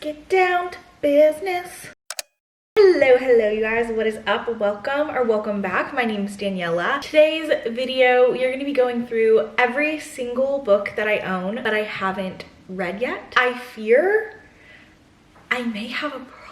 get down to business. Hello you guys, what is up? Welcome back. My name is Daniela. Today's video, you're going to be going through every single book that I own that I haven't read yet. I fear I may have a problem.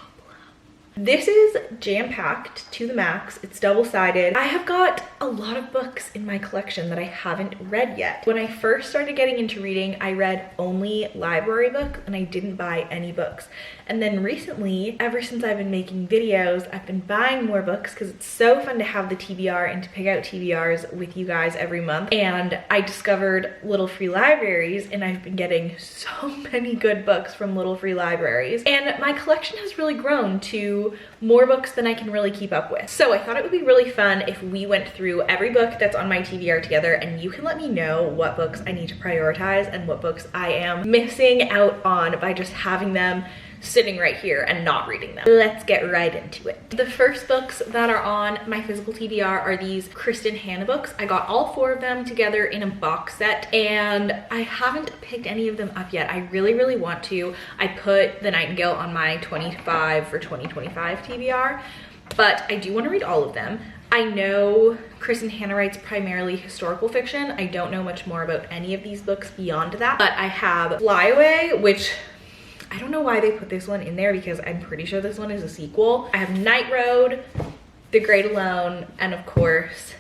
This is jam-packed to the max. It's double-sided. I have got a lot of books in my collection that I haven't read yet. When I first started getting into reading, I read only library books and I didn't buy any books. And then recently, ever since I've been making videos, I've been buying more books because it's so fun to have the TBR and to pick out TBRs with you guys every month. And I discovered Little Free Libraries and I've been getting so many good books from Little Free Libraries. And my collection has really grown to more books than I can really keep up with. So I thought it would be really fun if we went through every book that's on my TBR together, and you can let me know what books I need to prioritize and what books I am missing out on by just having them sitting right here and not reading them. Let's get right into it. The first books that are on my physical TBR are these Kristen Hanna books. I got all 4 of them together in a box set and I haven't picked any of them up yet. I really want to. I put The Nightingale on my 25 for 2025 TBR, but I do want to read all of them. I know Kristen Hanna writes primarily historical fiction. I don't know much more about any of these books beyond that, but I have Fly Away, which I don't know why they put this one in there because I'm pretty sure this one is a sequel. I have Night Road, The Great Alone, and of course,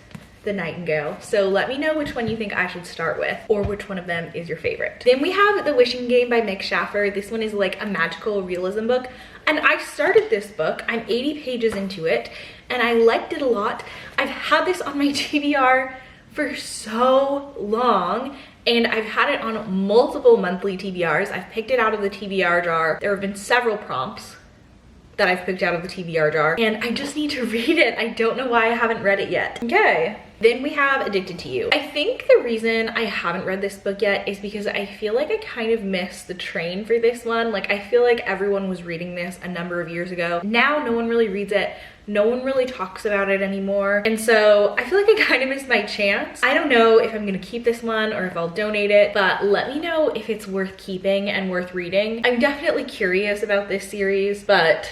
The Nightingale. So let me know which one you think I should start with or which one of them is your favorite. Then we have The Wishing Game by Mick Schaffer. This one is like a magical realism book. And I started this book, I'm 80 pages into it, and I liked it a lot. I've had this on my TBR for so long, and I've had it on multiple monthly TBRs. I've picked it out of the TBR jar. There have been several prompts that I've picked out of the TBR jar, and I just need to read it. I don't know why I haven't read it yet. Okay, then we have Addicted to You. I think the reason I haven't read this book yet is because I feel like I kind of missed the train for this one. Like, I feel like everyone was reading this a number of years ago. Now no one really reads it. No one really talks about it anymore. And so I feel like I kind of missed my chance. I don't know if I'm gonna keep this one or if I'll donate it, but let me know if it's worth keeping and worth reading. I'm definitely curious about this series, but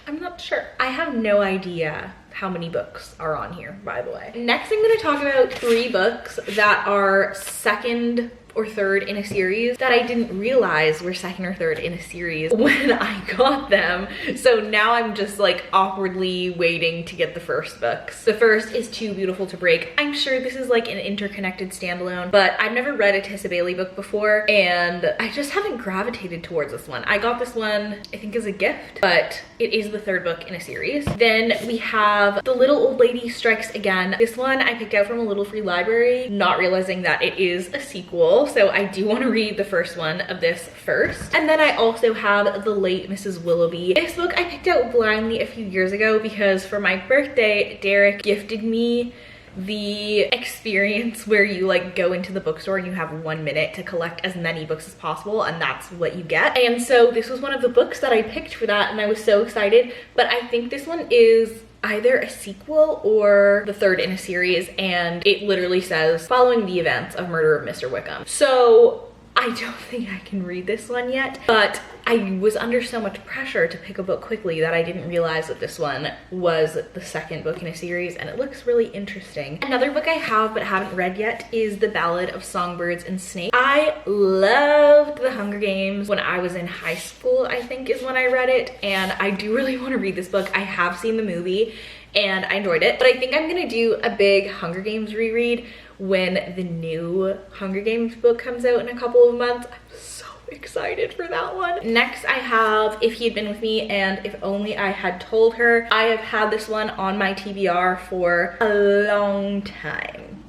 I'm not sure. I have no idea how many books are on here, by the way. Next, I'm gonna talk about 3 books that are second or third in a series that I didn't realize were second or third in a series when I got them. So now I'm just like awkwardly waiting to get the first books. The first is Too Beautiful to Break. I'm sure this is like an interconnected standalone, but I've never read a Tessa Bailey book before and I just haven't gravitated towards this one. I got this one, I think, as a gift, but it is the 3rd book in a series. Then we have The Little Old Lady Strikes Again. This one I picked out from a Little Free Library, not realizing that it is a sequel. So I do want to read the first one of this first. And then I also have The Late Mrs. Willoughby. This book I picked out blindly a few years ago because for my birthday, Derek gifted me the experience where you like go into the bookstore and you have 1 minute to collect as many books as possible, and that's what you get. And so this was one of the books that I picked for that and I was so excited. But I think this one is either a sequel or the 3rd in a series, and it literally says following the events of Murder of Mr. Wickham. So I don't think I can read this one yet, but I was under so much pressure to pick a book quickly that I didn't realize that this one was the 2nd book in a series, and it looks really interesting. Another book I have but haven't read yet is The Ballad of Songbirds and Snakes. I loved The Hunger Games when I was in high school, I think is when I read it, and I do really want to read this book. I have seen the movie and I enjoyed it, but I think I'm gonna do a big Hunger Games reread when the new Hunger Games book comes out in a couple of months. I'm so excited for that one. Next, I have If He Had Been With Me and If Only I Had Told Her. I have had this one on my TBR for a long time.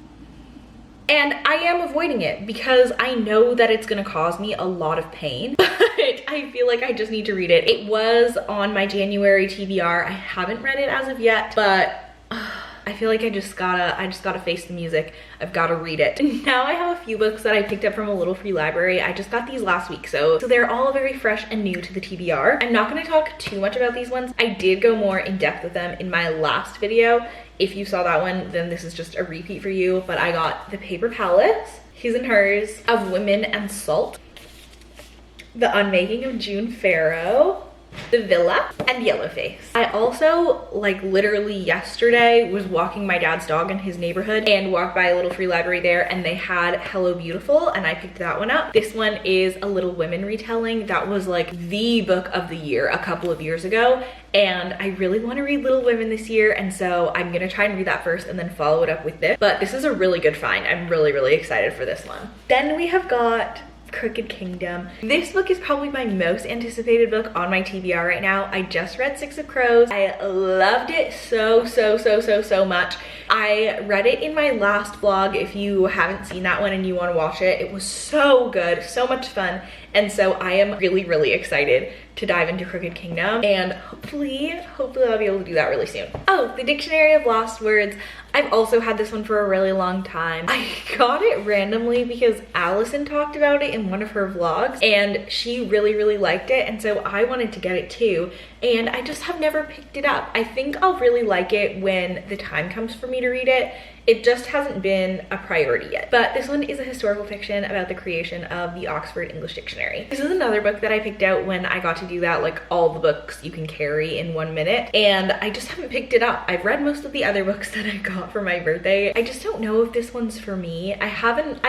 And I am avoiding it because I know that it's gonna cause me a lot of pain, but I feel like I just need to read it. It was on my January TBR. I haven't read it as of yet, but I feel like I just gotta face the music. I've gotta read it. Now I have a few books that I picked up from a Little Free Library. I just got these last week, so they're all very fresh and new to the TBR. I'm not gonna talk too much about these ones. I did go more in depth with them in my last video. If you saw that one, then this is just a repeat for you, but I got The Paper Palace, His and Hers, Of Women and Salt, The Unmaking of June Farrow, The Villa, and Yellowface. I also, like literally yesterday, was walking my dad's dog in his neighborhood and walked by a little free library there, and they had Hello Beautiful, and I picked that one up. This one is a Little Women retelling. That was like the book of the year a couple of years ago, and I really want to read Little Women this year, and so I'm gonna try and read that first and then follow it up with this. But this is a really good find. I'm really excited for this one. Then we have got Crooked Kingdom. This book is probably my most anticipated book on my TBR right now. I just read Six of Crows. I loved it so much. I read it in my last vlog. If you haven't seen that one and you want to watch it, it was so good, so much fun. And so I am really excited to dive into Crooked Kingdom, and hopefully I'll be able to do that really soon. Oh, the Dictionary of Lost Words. I've also had this one for a really long time. I got it randomly because Allison talked about it in one of her vlogs, and she really liked it, and so I wanted to get it too, and I just have never picked it up. I think I'll really like it when the time comes for me to read it. It just hasn't been a priority yet. But this one is a historical fiction about the creation of the Oxford English Dictionary. This is another book that I picked out when I got to do that, like all the books you can carry in 1 minute, and I just haven't picked it up. I've read most of the other books that I got for my birthday. I just don't know if this one's for me. I've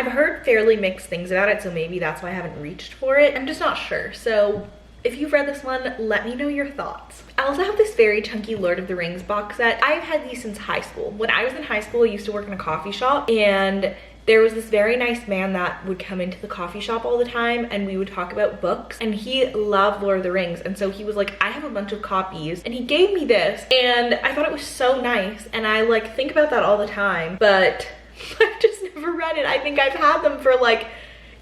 heard fairly mixed things about it, so maybe that's why I haven't reached for it. I'm just not sure. So if you've read this one, let me know your thoughts. I also have this very chunky Lord of the Rings box set. I've had these since high school. When I was in high school, I used to work in a coffee shop, and there was this very nice man that would come into the coffee shop all the time, and we would talk about books, and he loved Lord of the Rings, and so he was like, I have a bunch of copies, and he gave me this, and I thought it was so nice, and I like think about that all the time, but I've just never read it. I think I've had them for like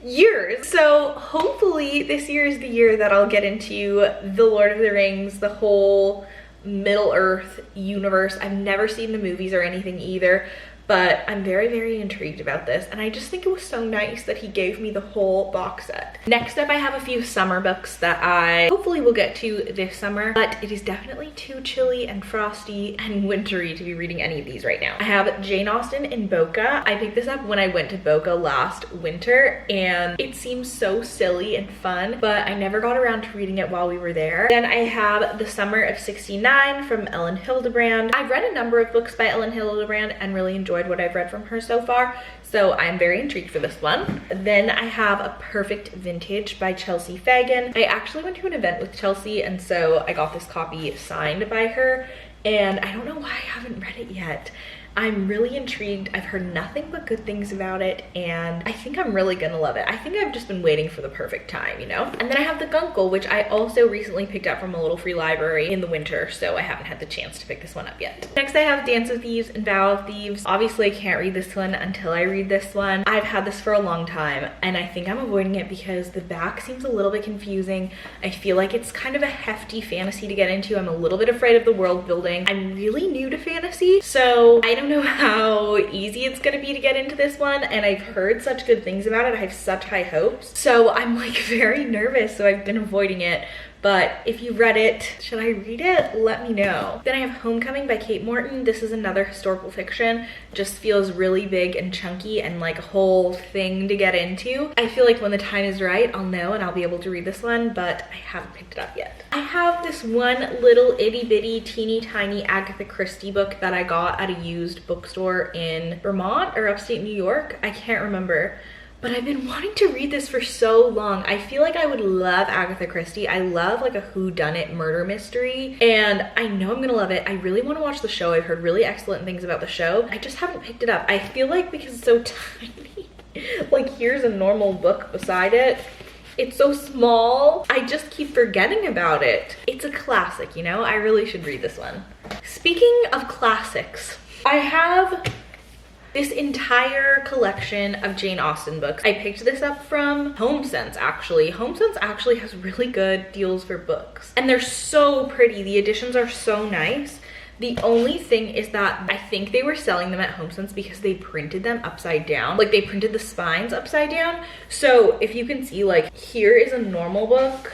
years. So hopefully this year is the year that I'll get into the Lord of the Rings, the whole Middle Earth universe. I've never seen the movies or anything either, but I'm very intrigued about this, and I just think it was so nice that he gave me the whole box set. Next up, I have a few summer books that I hopefully will get to this summer, but it is definitely too chilly and frosty and wintry to be reading any of these right now. I have Jane Austen in Boca. I picked this up when I went to Boca last winter, and it seems so silly and fun, but I never got around to reading it while we were there. Then I have The Summer of '69 from Ellen Hildebrand. I've read a number of books by Ellen Hildebrand and really enjoyed what I've read from her so far, so I'm very intrigued for this one. Then I have A Perfect Vintage by Chelsea Fagan. I actually went to an event with Chelsea, and so I got this copy signed by her, and I don't know why I haven't read it yet. I'm really intrigued. I've heard nothing but good things about it, and I think I'm really gonna love it. I think I've just been waiting for the perfect time, you know? And then I have The Guncle, which I also recently picked up from a little free library in the winter, so I haven't had the chance to pick this one up yet. Next I have Dance of Thieves and Vow of Thieves. Obviously I can't read this one until I read this one. I've had this for a long time, and I think I'm avoiding it because the back seems a little bit confusing. I feel like it's kind of a hefty fantasy to get into. I'm a little bit afraid of the world building. I'm really new to fantasy, so I don't know how easy it's gonna be to get into this one, and I've heard such good things about it. I have such high hopes, so I'm like very nervous, so I've been avoiding it. But if you read it, should I read it? Let me know. Then I have Homecoming by Kate Morton. This is another historical fiction. Just feels really big and chunky and like a whole thing to get into. I feel like when the time is right, I'll know and I'll be able to read this one, but I haven't picked it up yet. I have this one little itty bitty teeny tiny Agatha Christie book that I got at a used bookstore in Vermont or upstate New York. I can't remember. But I've been wanting to read this for so long. I feel like I would love Agatha Christie. I love like a whodunit murder mystery, and I know I'm gonna love it. I really want to watch the show. I've heard really excellent things about the show. I just haven't picked it up. I feel like because it's so tiny, like here's a normal book beside it. It's so small. I just keep forgetting about it. It's a classic, you know? I really should read this one. Speaking of classics, I have this entire collection of Jane Austen books. I picked this up from HomeSense actually. HomeSense actually has really good deals for books, and they're so pretty. The editions are so nice. The only thing is that I think they were selling them at HomeSense because they printed them upside down. Like they printed the spines upside down. So if you can see, like here is a normal book.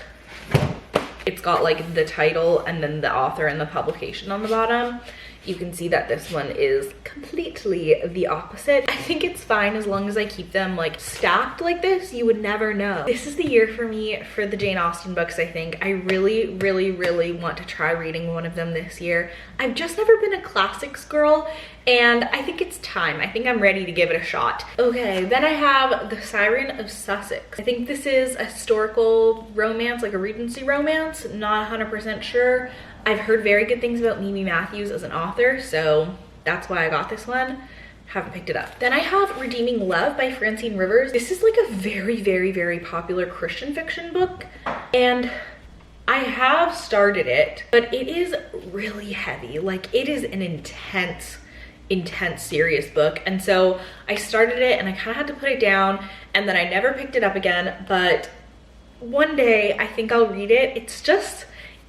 It's got like the title and then the author and the publication on the bottom. you can see that this one is completely the opposite. I think it's fine as long as I keep them like stacked like this. You would never know. This is the year for me for the Jane Austen books, I think. I really, really, really want to try reading one of them this year. I've just never been a classics girl, and I think it's time. I think I'm ready to give it a shot. Okay, then I have The Siren of Sussex. I think this is a historical romance, like a Regency romance. Not 100% sure. I've heard very good things about Mimi Matthews as an author, so that's why I got this one. Haven't picked it up. Then I have Redeeming Love by Francine Rivers. This is like a very, very, very popular Christian fiction book, and I have started it, but it is really heavy. Like, it is an intense serious book, and so I started it and I kind of had to put it down, and then I never picked it up again. But one day I think I'll read it.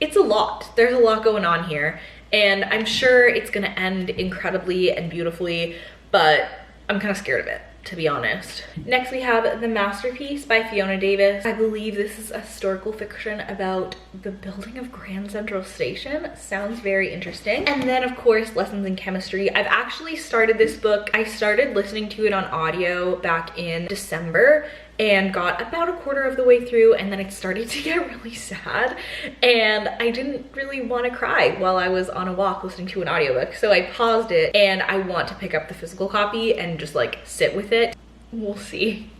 It's a lot. There's a lot going on here, and I'm sure it's gonna end incredibly and beautifully, but I'm kind of scared of it, to be honest. Next we have The Masterpiece by Fiona Davis. I believe this is a historical fiction about the building of Grand Central Station. Sounds very interesting. And then of course, Lessons in Chemistry. I've actually started this book. I started listening to it on audio back in December and got about a quarter of the way through, and then it started to get really sad, and I didn't really want to cry while I was on a walk listening to an audiobook, so I paused it, and I want to pick up the physical copy and just like sit with it. We'll see.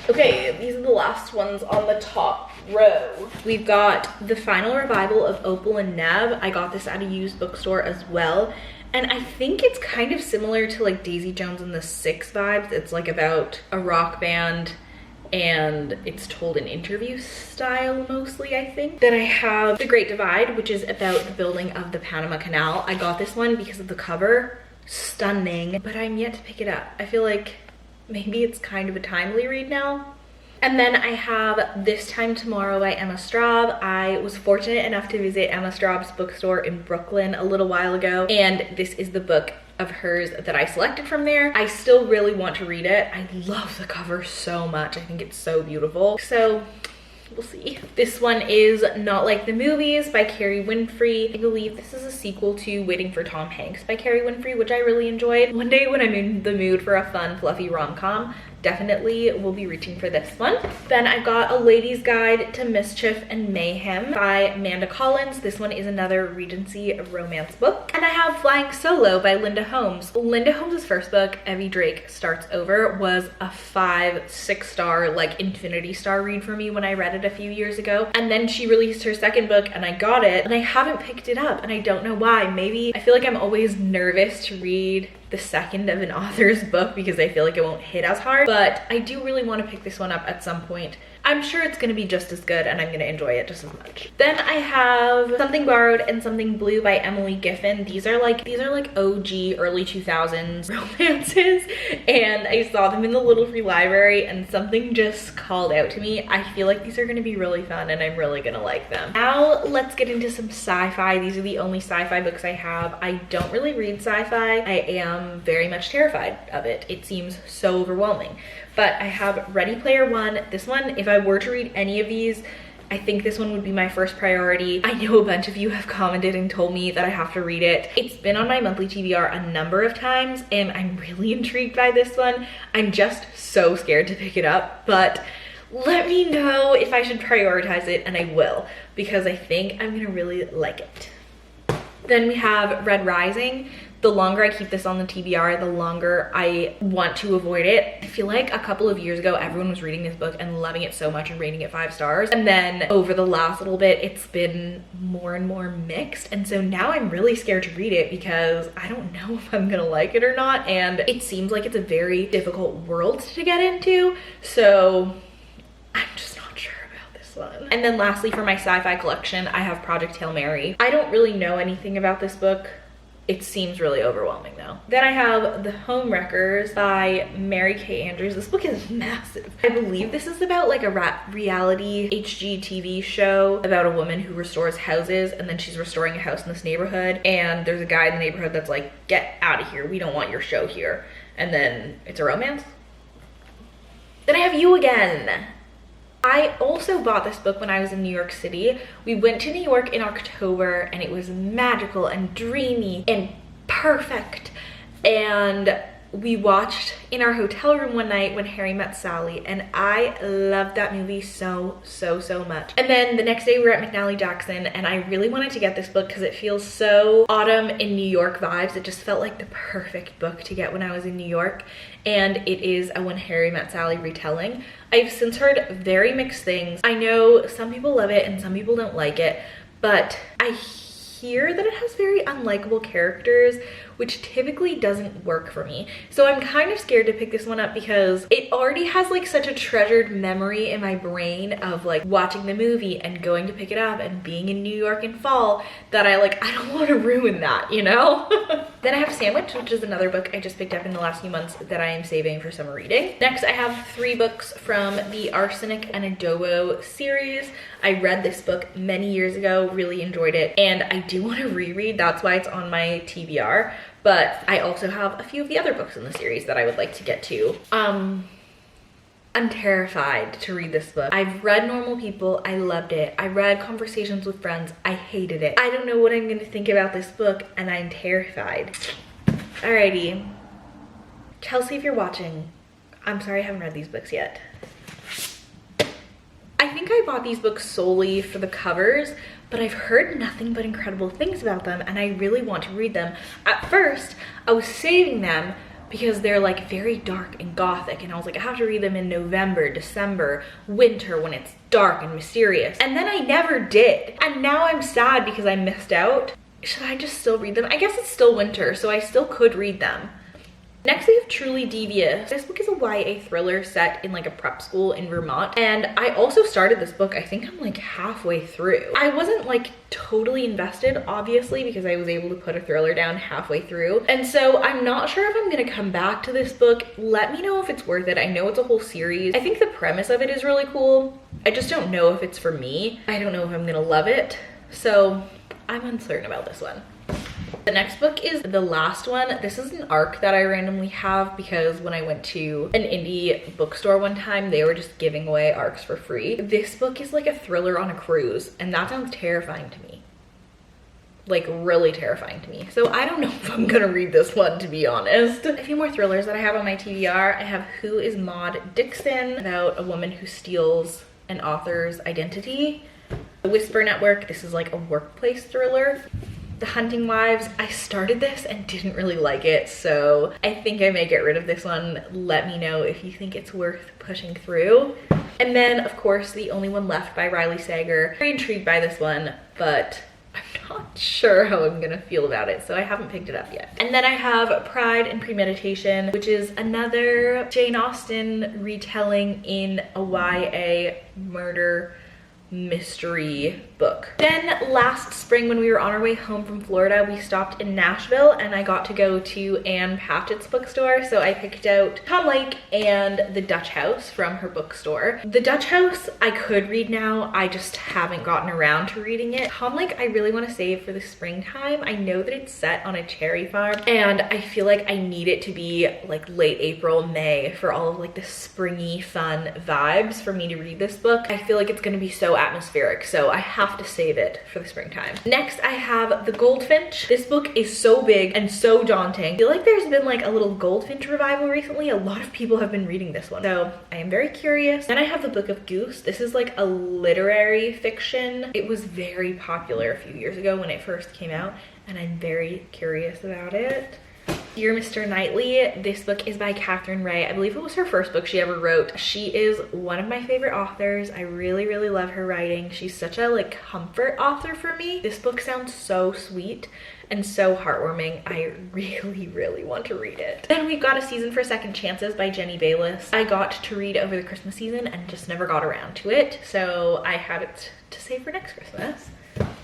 Okay, these are the last ones on the top row. We've got The Final Revival of Opal and Neb. I got this at a used bookstore as well, and I think it's kind of similar to like Daisy Jones and the Six vibes. It's like about a rock band, and it's told in interview style mostly, I think. Then I have The Great Divide, which is about the building of the Panama Canal. I got this one because of the cover. Stunning, but I'm yet to pick it up. I feel like maybe it's kind of a timely read now. And then I have This Time Tomorrow by Emma Straub. I was fortunate enough to visit Emma Straub's bookstore in Brooklyn a little while ago, and this is the book of hers that I selected from there. I still really want to read it. I love the cover so much. I think it's so beautiful. So we'll see. This one is Not Like the Movies by Carrie Winfrey. I believe this is a sequel to Waiting for Tom Hanks by Carrie Winfrey, which I really enjoyed. One day when I'm in the mood for a fun, fluffy rom-com, definitely will be reaching for this one. Then I got A Lady's Guide to Mischief and Mayhem by Amanda Collins. This one is another Regency romance book. And I have Flying Solo by Linda Holmes. Linda Holmes' first book, Evie Drake Starts Over, was a 5-6 star, like infinity star read for me when I read it a few years ago. And then she released her second book and I got it, and I haven't picked it up, and I don't know why. Maybe I feel like I'm always nervous to read the second of an author's book because I feel like it won't hit as hard, but I do really want to pick this one up at some point. I'm sure it's going to be just as good and I'm going to enjoy it just as much. Then I have Something Borrowed and Something Blue by Emily Giffin. These are like OG early 2000s romances, and I saw them in the Little Free Library and something just called out to me. I feel like these are going to be really fun and I'm really going to like them. Now let's get into some sci-fi. These are the only sci-fi books I have. I don't really read sci-fi. I am very much terrified of it. It seems so overwhelming. But I have Ready Player One. This one, if I were to read any of these, I think this one would be my first priority. I know a bunch of you have commented and told me that I have to read it. It's been on my monthly TBR a number of times, and I'm really intrigued by this one. I'm just so scared to pick it up, but let me know if I should prioritize it, and I will, because I think I'm gonna really like it. Then we have Red Rising. The longer I keep this on the TBR, the longer I want to avoid it. I feel like a couple of years ago, everyone was reading this book and loving it so much and rating it 5 stars. And then over the last little bit, it's been more and more mixed. And so now I'm really scared to read it because I don't know if I'm gonna like it or not. And it seems like it's a very difficult world to get into. So I'm just not sure about this one. And then lastly, for my sci-fi collection, I have Project Hail Mary. I don't really know anything about this book. It seems really overwhelming though. Then I have The Homewreckers by Mary Kay Andrews. This book is massive. I believe this is about like a reality HGTV show about a woman who restores houses, and then she's restoring a house in this neighborhood, and there's a guy in the neighborhood that's like, get out of here, we don't want your show here. And then it's a romance. Then I have You Again. I also bought this book when I was in New York City. We went to New York in October and it was magical and dreamy and perfect. And we watched in our hotel room one night When Harry Met Sally, and I loved that movie so much. And then the next day we were at McNally Jackson, and I really wanted to get this book because it feels so autumn in New York vibes. It just felt like the perfect book to get when I was in New York, and it is a When Harry Met Sally retelling. I've since heard very mixed things. I know some people love it and some people don't like it, but I hear that it has very unlikable characters, which typically doesn't work for me. So I'm kind of scared to pick this one up because it already has like such a treasured memory in my brain of like watching the movie and going to pick it up and being in New York in fall that I don't want to ruin that, you know? Then I have Sandwich, which is another book I just picked up in the last few months that I am saving for summer reading. Next, I have 3 books from the Arsenic and Adobo series. I read this book many years ago, really enjoyed it, and I do want to reread. That's why it's on my TBR. But I also have a few of the other books in the series that I would like to get to. I'm terrified to read this book. I've read Normal People, I loved it. I read Conversations with Friends, I hated it. I don't know what I'm gonna think about this book, and I'm terrified. Alrighty. Chelsea, if you're watching, I'm sorry I haven't read these books yet. I think I bought these books solely for the covers, but I've heard nothing but incredible things about them, and I really want to read them. At first, I was saving them because they're like very dark and gothic, and I was like, I have to read them in November, December, winter, when it's dark and mysterious. And then I never did. And now I'm sad because I missed out. Should I just still read them? I guess it's still winter, so I still could read them. Next, we have Truly Devious. This book is a YA thriller set in like a prep school in Vermont, and I also started this book, I think I'm like halfway through. I wasn't like totally invested, obviously, because I was able to put a thriller down halfway through, and so I'm not sure if I'm gonna come back to this book. Let me know if it's worth it. I know it's a whole series. I think the premise of it is really cool. I just don't know if it's for me. I don't know if I'm gonna love it, so I'm uncertain about this one. The next book is the last one. This is an ARC that I randomly have because when I went to an indie bookstore one time, they were just giving away ARCs for free. This book is like a thriller on a cruise, and that sounds terrifying to me. Like really terrifying to me. So I don't know if I'm gonna read this one, to be honest. A few more thrillers that I have on my TBR. I have Who is Maud Dixon, about a woman who steals an author's identity. The Whisper Network, this is like a workplace thriller. The Hunting Wives, I started this and didn't really like it, so I think I may get rid of this one. Let me know if you think it's worth pushing through. And then, of course, The Only One Left by Riley Sager. Very intrigued by this one, but I'm not sure how I'm gonna feel about it, so I haven't picked it up yet. And then I have Pride and Premeditation, which is another Jane Austen retelling in a YA murder mystery book. Then last spring, when we were on our way home from Florida, we stopped in Nashville and I got to go to Anne Patchett's bookstore. So I picked out Tom Lake and The Dutch House from her bookstore. The Dutch House I could read now, I just haven't gotten around to reading it. Tom Lake I really want to save for the springtime. I know that it's set on a cherry farm and I feel like I need it to be like late April, May for all of like the springy fun vibes for me to read this book. I feel like it's going to be so atmospheric, so I have to save it for the springtime. Next, I have The Goldfinch. This book is so big and so daunting. I feel like there's been like a little Goldfinch revival recently. A lot of people have been reading this one, so I am very curious. Then I have The Book of Goose. This is like a literary fiction. It was very popular a few years ago when it first came out, and I'm very curious about it. Dear Mr. Knightley, this book is by Catherine Ray. I believe it was her first book she ever wrote. She is one of my favorite authors. I really love her writing. She's such a like comfort author for me. This book sounds so sweet and so heartwarming. I really want to read it. Then we've got A Season for Second Chances by Jenny Bayliss. I got to read over the Christmas season and just never got around to it, so I have it to save for next Christmas.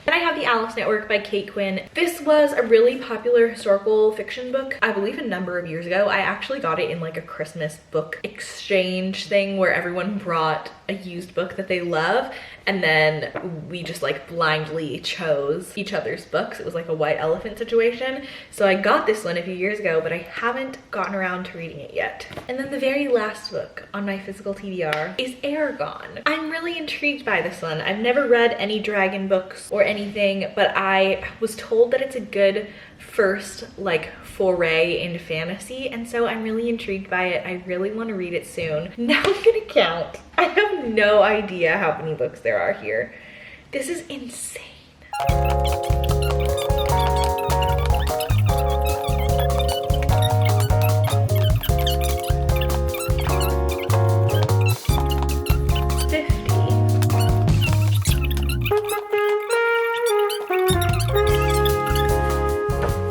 Then I have The Alice Network by Kate Quinn. This was a really popular historical fiction book, I believe a number of years ago. I actually got it in like a Christmas book exchange thing where everyone brought a used book that they love, and then we just like blindly chose each other's books. It was like a white elephant situation. So I got this one a few years ago, but I haven't gotten around to reading it yet. And then the very last book on my physical TBR is Aragon. I'm really intrigued by this one. I've never read any dragon books or anything, but I was told that it's a good first like foray into fantasy, and so I'm really intrigued by it. I really want to read it soon. Now I'm gonna count. I have no idea how many books there are here. This is insane.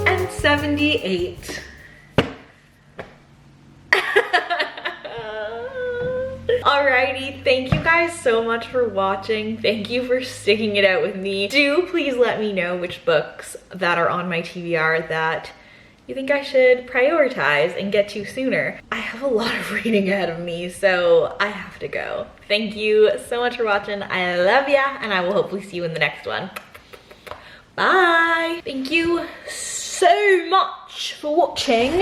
And 78. Alrighty, thank you guys so much for watching. Thank you for sticking it out with me. Do please let me know which books that are on my TBR that you think I should prioritize and get to sooner. I have a lot of reading ahead of me, so I have to go. Thank you so much for watching. I love ya, and I will hopefully see you in the next one. Bye. Thank you so much for watching.